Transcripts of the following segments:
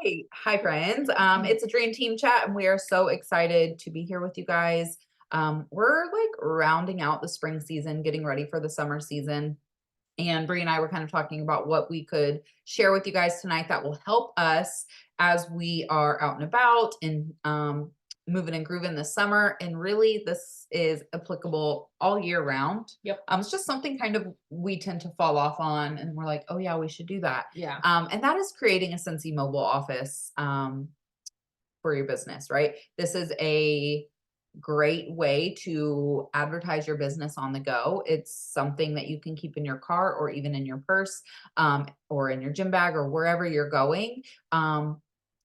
Hey, hi friends. It's a dream team chat, and we are so excited to be here with you guys. We're like rounding out the spring season, getting ready for the summer season. And Bree and I were kind of talking about what we could share with you guys tonight that will help us as we are out and about and moving and grooving this summer. And really, this is applicable all year round. Yep. It's just something kind of we tend to fall off on, and we're like, oh yeah, we should do that. Yeah. And that is creating a Scentsy mobile office for your business, right? This is a great way to advertise your business on the go. It's something that you can keep in your car or even in your purse, or in your gym bag or wherever you're going.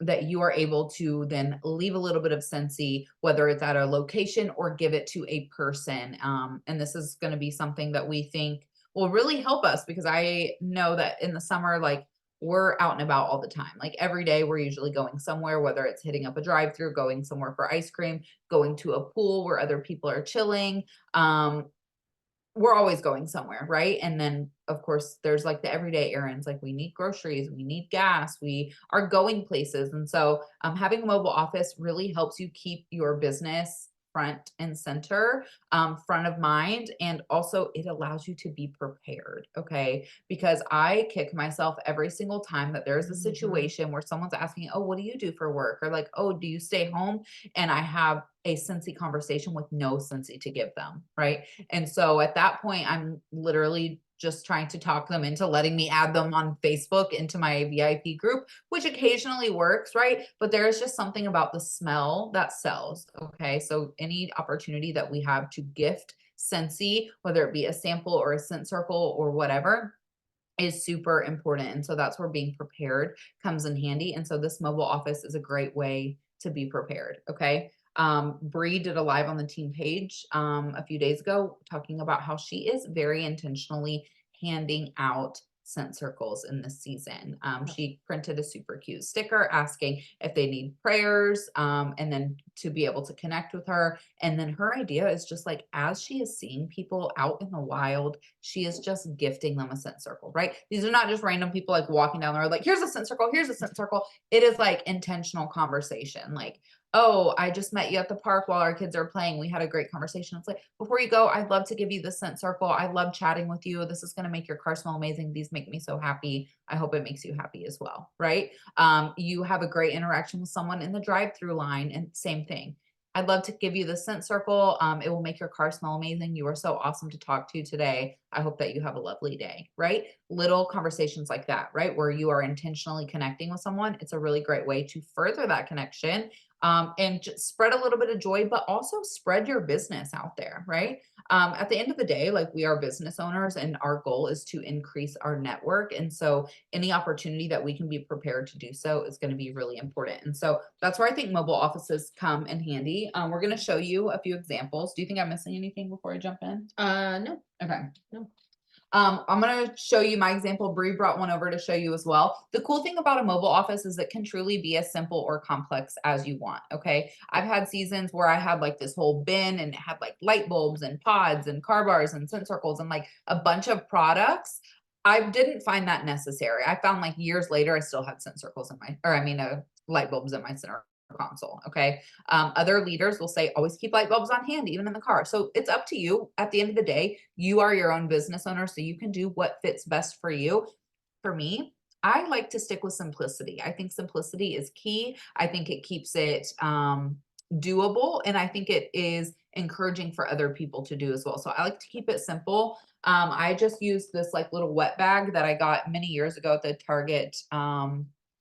That you are able to then leave a little bit of Scentsy, whether it's at a location or give it to a person. And this is going to be something that we think will really help us because I know that in the summer, like we're out and about all the time. Like every day, we're usually going somewhere, whether it's hitting up a drive through, going somewhere for ice cream, going to a pool where other people are chilling. We're always going somewhere, right? And then, of course, there's like the everyday errands, like we need groceries, we need gas, we are going places. And so, having a mobile office really helps you keep your business front and center, front of mind. And also, it allows you to be prepared. Okay. Because I kick myself every single time that there's a Mhm. situation where someone's asking, oh, what do you do for work? Or like, oh, do you stay home? And I have a Scentsy conversation with no Scentsy to give them, right? And so at that point, I'm literally just trying to talk them into letting me add them on Facebook into my VIP group, which occasionally works, right? But there is just something about the smell that sells. Okay. So any opportunity that we have to gift Scentsy, whether it be a sample or a scent circle or whatever, is super important. And so that's where being prepared comes in handy. And so this mobile office is a great way to be prepared. Okay. Bree did a live on the team page a few days ago talking about how she is very intentionally handing out scent circles in this season. Yep. She printed a super cute sticker asking if they need prayers, and then to be able to connect with her. And then her idea is just like as she is seeing people out in the wild, she is just gifting them a scent circle, right? These are not just random people like walking down the road, like, here's a scent circle, here's a scent circle. It is like intentional conversation. Like, oh, I just met you at the park while our kids are playing. We had a great conversation. It's like, before you go, I'd love to give you the scent circle. I love chatting with you. This is going to make your car smell amazing. These make me so happy. I hope it makes you happy as well, right? You have a great interaction with someone in the drive through line, and same thing. I'd love to give you the scent circle. It will make your car smell amazing. You are so awesome to talk to today. I hope that you have a lovely day, right? Little conversations like that, right? Where you are intentionally connecting with someone. It's a really great way to further that connection, and just spread a little bit of joy, but also spread your business out there, right? At the end of the day, like we are business owners and our goal is to increase our network. And so any opportunity that we can be prepared to do so is going to be really important. And so that's where I think mobile offices come in handy. We're going to show you a few examples. Do you think I'm missing anything before I jump in? No, Okay. no. I'm going to show you my example. Bree brought one over to show you as well. The cool thing about a mobile office is it can truly be as simple or complex as you want. Okay. I've Yep. had seasons where I had like this whole bin and it had like light bulbs and pods and car bars and scent circles and like a bunch of products. I didn't find that necessary. I found like years later, I still had scent circles in my, or I mean, light bulbs in my center console. Okay. Other leaders will say always keep light bulbs on hand, even in the car. So it's up to you. At the end of the day, you are your own business owner, so you can do what fits best for you. For me, I like to stick with simplicity. I think simplicity is key. I think it keeps it doable, and I think it is encouraging for other people to do as well. So I like to keep it simple. I just use this like little wet bag that I got many years ago at the Target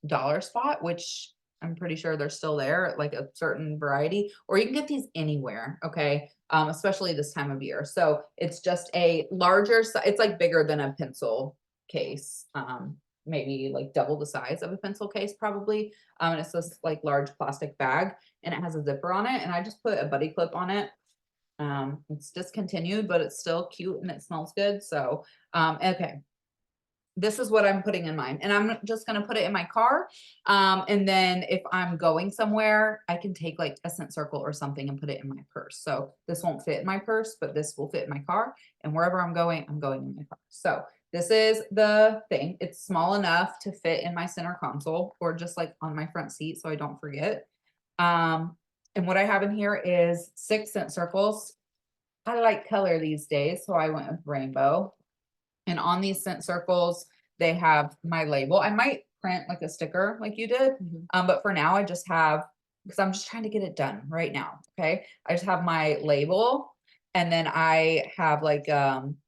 dollar spot, which I'm pretty sure they're still there, like a certain variety, or you can get these anywhere. Okay. Especially this time of year. So it's just a larger, it's like bigger than a pencil case. Maybe like double the size of a pencil case, probably. And it's this like large plastic bag and it has a zipper on it. And I just put a buddy clip on it. It's discontinued, but it's still cute and it smells good. So, okay, this is what I'm putting in mine. And I'm just going to put it in my car. And then if I'm going somewhere, I can take like a scent circle or something and put it in my purse. So this won't fit in my purse, but this will fit in my car. And wherever I'm going in my car. So this is the thing. It's small enough to fit in my center console or just like on my front seat so I don't forget. And what I have in here is 6 scent circles. I like color these days, so I went with rainbow. And on these scent circles, they have my label. I might print like a sticker like you did. But for now I just have, because I'm just trying to get it done right now. Okay. I just have my label and then I have like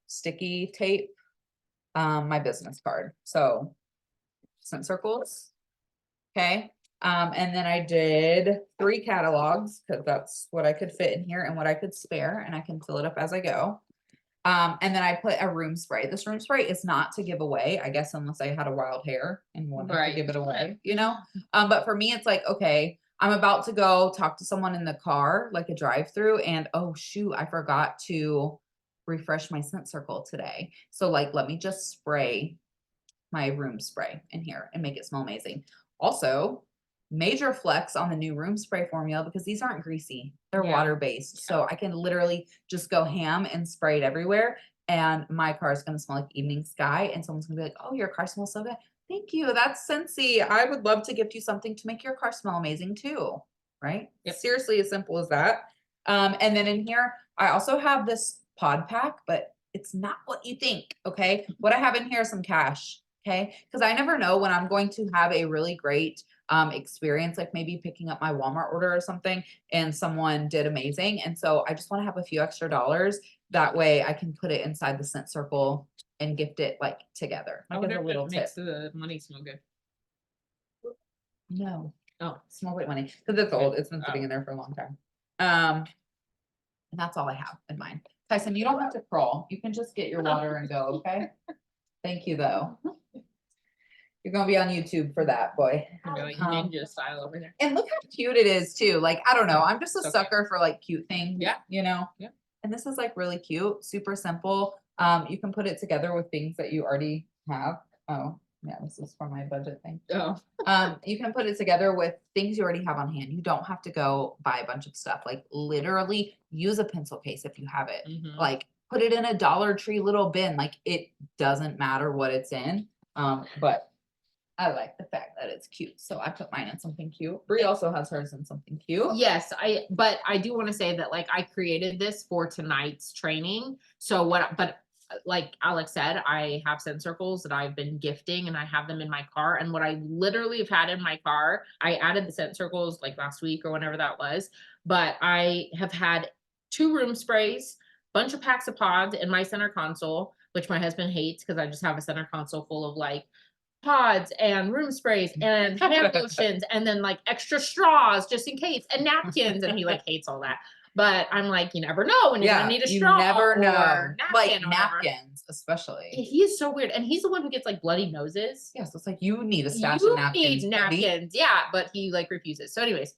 sticky tape, my business card. So scent circles. Okay. And then I did 3 catalogs because that's what I could fit in here and what I could spare, and I can fill it up as I go. And then I put a room spray. This room spray is not to give away, I guess, unless I had a wild hair and wanted to give it away, you know? But for me, it's like, okay, I'm about to go talk to someone in the car, like a drive-through, and oh shoot, I forgot to refresh my scent circle today. So like, let me just spray my room spray in here and make it smell amazing. Also, major flex on the new room spray formula because these aren't greasy. They're water-based. So I can literally just go ham and spray it everywhere. And my car is going to smell like evening sky. And someone's going to be like, oh, your car smells so good. Thank you. That's Scentsy. I would love to gift you something to make your car smell amazing too. Right? Seriously, as simple as that. And then in here, I also have this pod pack, but it's not what you think. Okay. What I have in here is some cash. Okay. Because I never know when I'm going to have a really great experience, like maybe picking up my Walmart order or something and someone did amazing. And so I just want to have a few extra dollars. That way I can put it inside the scent circle and gift it like together. I wonder if it makes the money smell good. No. Oh, smells like money because it's old. It's been sitting in there for a long time. And that's all I have in mind. Tyson, you don't have to crawl. You can just get your water and go. Okay. Thank you though. You're gonna be on YouTube for that, boy. Like ninja style over there. And look how cute it is too. Like, I don't know. I'm just a sucker for like cute things. Yeah. You know? Yeah. And this is like really cute, super simple. You can put it together with things that you already have. Oh, yeah, this is for my budget thing. Oh. You can put it together with things you already have on hand. You don't have to go buy a bunch of stuff. Like literally use a pencil case if you have it. Like put it in a Dollar Tree little bin. Like it doesn't matter what it's in. But I like the fact that it's cute. So I put mine in something cute. Brie also has hers in something cute. Yes, but I do want to say that like I created this for tonight's training. So like Alex said, I have scent circles that I've been gifting and I have them in my car. And what I literally have had in my car, I added the scent circles like last week or whenever that was, but I have had 2 room sprays, bunch of packs of pods in my center console, which my husband hates because I just have a center console full of like pods and room sprays and hand lotions and then like extra straws just in case and napkins, and he like hates all that. But I'm like, you never know when you're gonna need a straw. You never know. Like or napkins, especially. He is so weird, and he's the one who gets like bloody noses. Yeah, so it's like you need a stash of napkins. You need napkins, yeah, but he like refuses. So, anyways,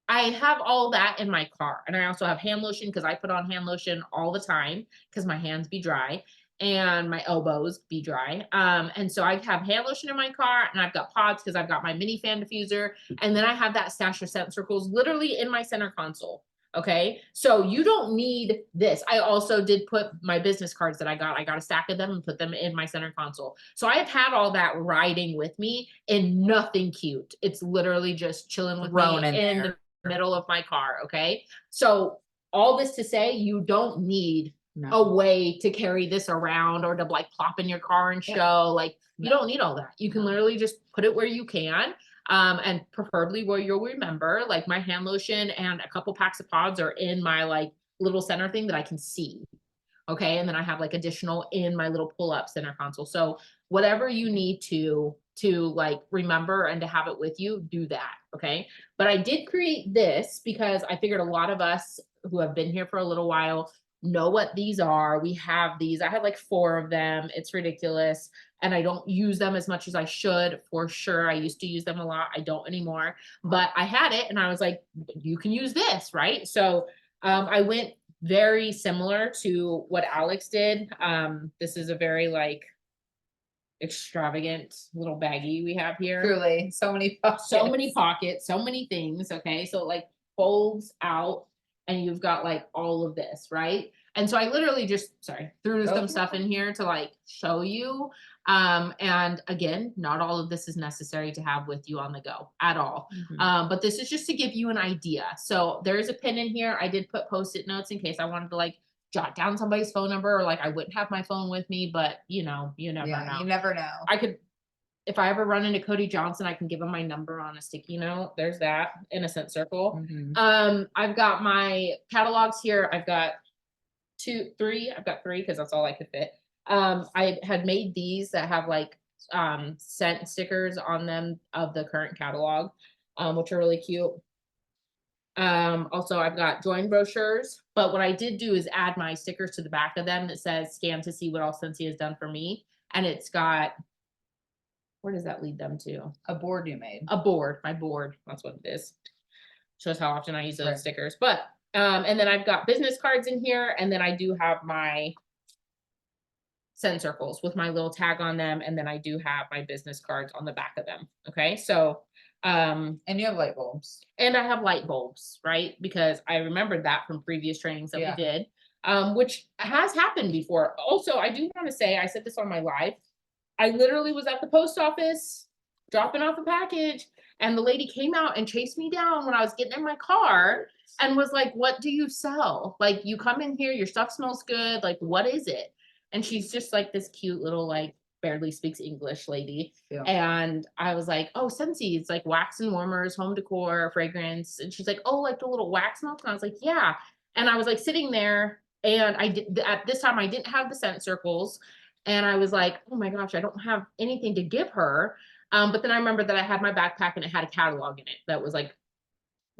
I have all that in my car, and I also have hand lotion because I put on hand lotion all the time because my hands be dry and my elbows be dry. And so I have hand lotion in my car, and I've got pods because I've got my mini fan diffuser, and then I have that stash of scent circles literally in my center console. Okay, so you don't need this. I also did put my business cards that I got a stack of them and put them in my center console. So I've had all that riding with me and nothing cute. It's literally just chilling with me in the middle of my car. Okay, so all this to say, you don't need a way to carry this around or to like plop in your car and show. Like you don't need all that. You can literally just put it where you can. And preferably where you'll remember, like my hand lotion and a couple packs of pods are in my like little center thing that I can see. Okay. And then I have like additional in my little pull-up center console. So whatever you need to like remember and to have it with you, do that. Okay. But I did create this because I figured a lot of us who have been here for a little while know what these are. We have these. I had like 4 of them. It's ridiculous. And I don't use them as much as I should, for sure. I used to use them a lot. I don't anymore. But I had it and I was like, you can use this, right? So I went very similar to what Alex did. This is a very like extravagant little baggie we have here. Truly, so many pockets. So many pockets, so many things. Okay. So it like folds out and you've got like all of this, right? And so I literally just, threw Oh, some stuff in here to like show you. And again, not all of this is necessary to have with you on the go at all. But this is just to give you an idea. So there is a pin in here. I did put post-it notes in case I wanted to like jot down somebody's phone number, or like I wouldn't have my phone with me, but you never know. You never know. I could, if I ever run into Cody Johnson, I can give him my number on a sticky note. There's that in a scent circle. I've got my catalogs here. I've got I've got three because that's all I could fit. I had made these that have like scent stickers on them of the current catalog, which are really cute. Also I've got join brochures, but what I did do is add my stickers to the back of them that says scan to see what all Scentsy has done for me. And it's got, where does that lead them to? A board you made. A board, my board. That's what it is. Shows how often I use those Right. stickers. But and then I've got business cards in here, and then I do have my scent circles with my little tag on them, and then I do have my business cards on the back of them. Okay, so And you have light bulbs. and I have light bulbs, right? Because I remembered that from previous trainings that Yeah. we did, which has happened before. Also, I do want to say, I said this on my live. I literally was at the post office dropping off a package, and the lady came out and chased me down when I was getting in my car and was like, "What do you sell? Like, you come in here, your stuff smells good. Like, what is it?" And she's just like this cute little, like, barely speaks English lady. Yeah. And I was like, "Oh, Scentsy, it's like wax and warmers, home decor, fragrance." And she's like, "Oh, like the little wax melts?" And I was like, "Yeah." And I was like sitting there, and I did, at this time I didn't have the scent circles. And I was like, "Oh my gosh, I don't have anything to give her." But then I remembered that I had my backpack and it had a catalog in it that was like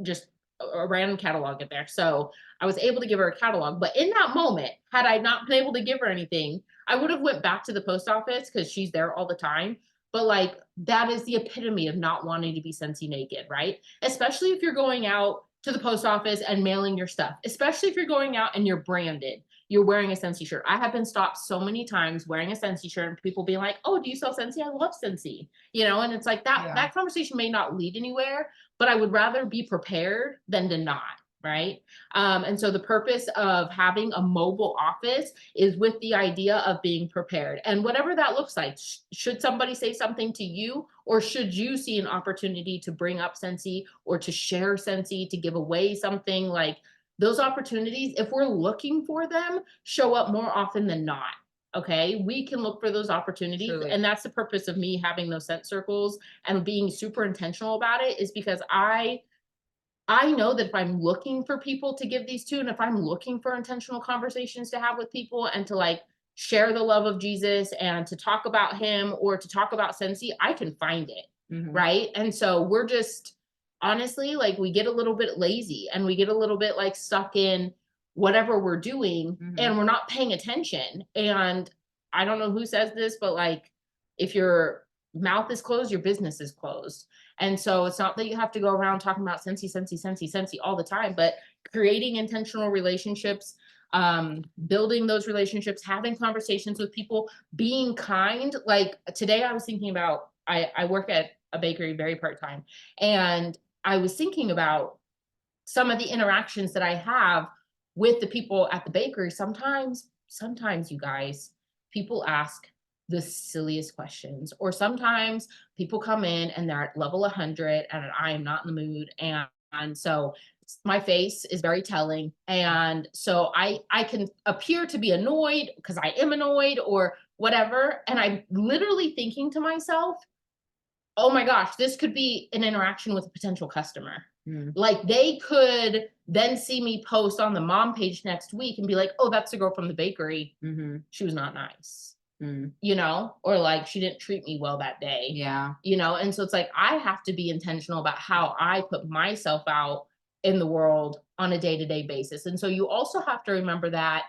just a random catalog in there. So I was able to give her a catalog. But in that moment, had I not been able to give her anything, I would have went back to the post office because she's there all the time. But like, that is the epitome of not wanting to be Scentsy naked, right? Especially if you're going out to the post office and mailing your stuff, especially if you're going out and you're branded, you're wearing a Scentsy shirt. I have been stopped so many times wearing a Scentsy shirt and people being like, "Oh, do you sell Scentsy? I love Scentsy." And it's like that, Yeah. that conversation may not lead anywhere, but I would rather be prepared than to not. Right. And so the purpose of having a mobile office is with the idea of being prepared. And whatever that looks like, should somebody say something to you, or should you see an opportunity to bring up Scentsy or to share Scentsy, to give away something, like those opportunities, if we're looking for them, show up more often than not. Okay, we can look for those opportunities. Truly. And that's the purpose of me having those scent circles and being super intentional about it, is because I know that if I'm looking for people to give these to, and if I'm looking for intentional conversations to have with people and to like share the love of Jesus and to talk about him or to talk about Scentsy, I can find it. Right. And so we're just, honestly, like, we get a little bit lazy and we get a little bit like stuck in whatever we're doing and we're not paying attention. And I don't know who says this, but like, if your mouth is closed, your business is closed. And so it's not that you have to go around talking about Scentsy, Scentsy, Scentsy, Scentsy all the time, but creating intentional relationships, building those relationships, having conversations with people, being kind. Like today I was thinking about, I work at a bakery very part-time, and I was thinking about some of the interactions that I have with the people at the bakery. Sometimes you guys, people ask the silliest questions, or sometimes people come in and they're at level 100 and I am not in the mood. And so my face is very telling. And so I can appear to be annoyed because I am annoyed or whatever. And I'm literally thinking to myself, oh my gosh, this could be an interaction with a potential customer. Like they could then see me post on the mom page next week and be like, "Oh, that's the girl from the bakery. She was not nice." Or like, she didn't treat me well that day. Yeah. And so it's like, I have to be intentional about how I put myself out in the world on a day-to-day basis. And so you also have to remember that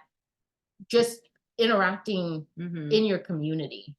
just interacting in your community,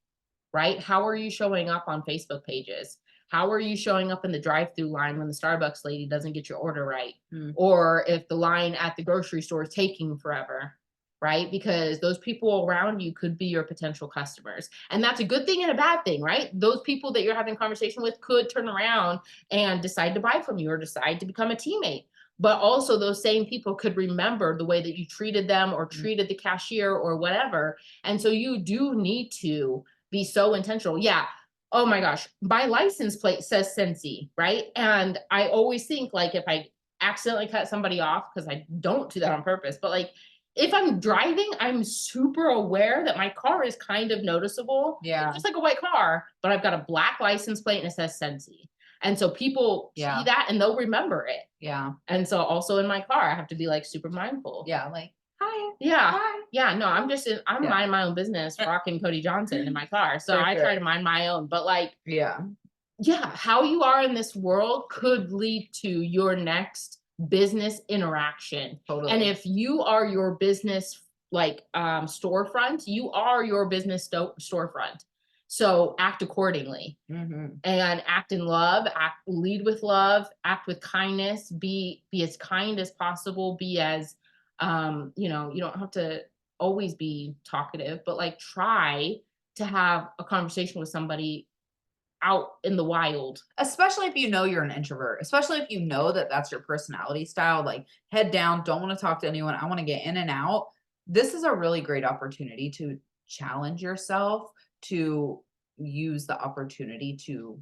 right? How are you showing up on Facebook pages? How are you showing up in the drive-through line when the Starbucks lady doesn't get your order right? Or if the line at the grocery store is taking forever, right? Because those people around you could be your potential customers. And that's a good thing and a bad thing, right? Those people that you're having conversation with could turn around and decide to buy from you or decide to become a teammate. but also those same people could remember the way that you treated them or Mm. treated the cashier or whatever. And so you do need to be so intentional. Yeah. Oh my gosh, my license plate says Scentsy, right? And I always think like if I accidentally cut somebody off, because I don't do that on purpose, but like if I'm driving, I'm super aware that my car is kind of noticeable. It's Yeah. just like a white car, but I've got a black license plate and it says Scentsy. And so people see Yeah. that and they'll remember it. Yeah. And so also in my car, I have to be like super mindful. Yeah. Like, hi. Yeah. Hi. Yeah. No, I'm Yeah. minding my own business, rocking Cody Johnson in my car. So For I try sure. to mind my own. But like, Yeah. yeah, how you are in this world could lead to your next business interaction. And Totally. if you are your business like storefront, you are your business storefront. So act accordingly Mhm. and act in love, lead with love, act with kindness, be as kind as possible, be as you don't have to always be talkative, but like try to have a conversation with somebody out in the wild. Especially if you know you're an introvert, especially if you know that that's your personality style, like head down, don't want to talk to anyone. I want to get in and out. This is a really great opportunity to challenge yourself, to use the opportunity to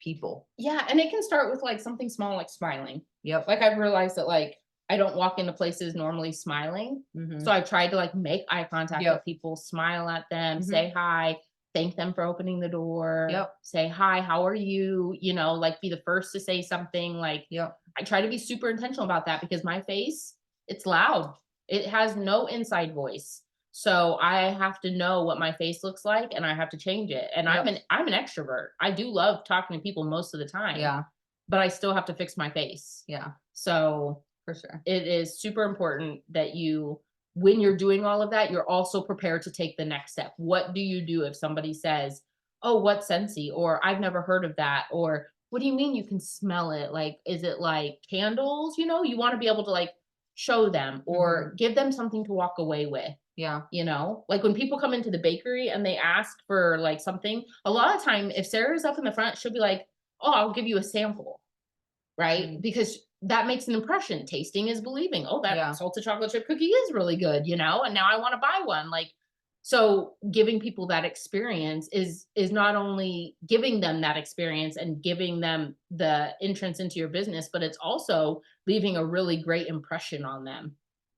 people. Yeah, and it can start with like something small like smiling. Yep. Like I've realized that like I don't walk into places normally smiling. So Mhm. I've tried to like make eye contact with Yep. people, smile at them, Mhm. say hi, thank them for opening the door, Yep. say hi, how are you? Like be the first to say something. Like Yep. I try to be super intentional about that because my face, it's loud. It has no inside voice. So I have to know what my face looks like and I have to change it. And Yep. I'm an extrovert. I do love talking to people most of the time, Yeah. but I still have to fix my face. Yeah. So For sure. it is super important that when you're doing all of that, you're also prepared to take the next step. What do you do if somebody says, "Oh, what's Scentsy?" Or "I've never heard of that." Or "What do you mean you can smell it? Like, is it like candles?" You want to be able to like show them or Mhm. give them something to walk away with. Yeah. Like when people come into the bakery and they ask for like something, a lot of time, if Sarah's up in the front, she'll be like, "Oh, I'll give you a sample." Right? Mm. Because that makes an impression. Tasting is believing. Oh, that Yeah. salted chocolate chip cookie is really good, and now I want to buy one. Like, so giving people that experience is not only giving them that experience and giving them the entrance into your business, but it's also leaving a really great impression on them,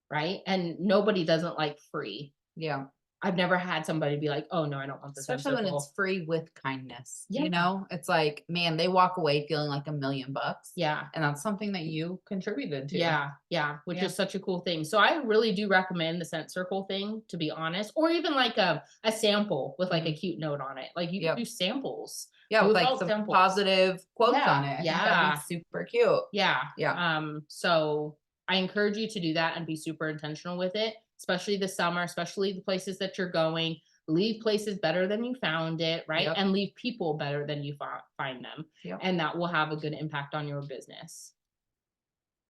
right? And nobody doesn't like free. Yeah. I've never had somebody be like, "Oh no, I don't want the scent Especially when it's circle." free with kindness, Yeah, It's like, man, they walk away feeling like $1,000,000, yeah. and that's something that you contributed to. Yeah, yeah, which Yeah. is such a cool thing. So I really do recommend the scent circle thing, to be honest, or even like a sample with like a Mhm. cute note on it. Like you can do Yep. samples. Yeah, Do with, like, without some samples. positive quotes Yeah, on it. I think that'd be yeah, super cute. yeah. Yeah. So I encourage you to do that and be super intentional with it, especially the summer, especially the places that you're going. Leave places better than you found it, right? Yep. And leave people better than you find them. Yep. And that will have a good impact on your business.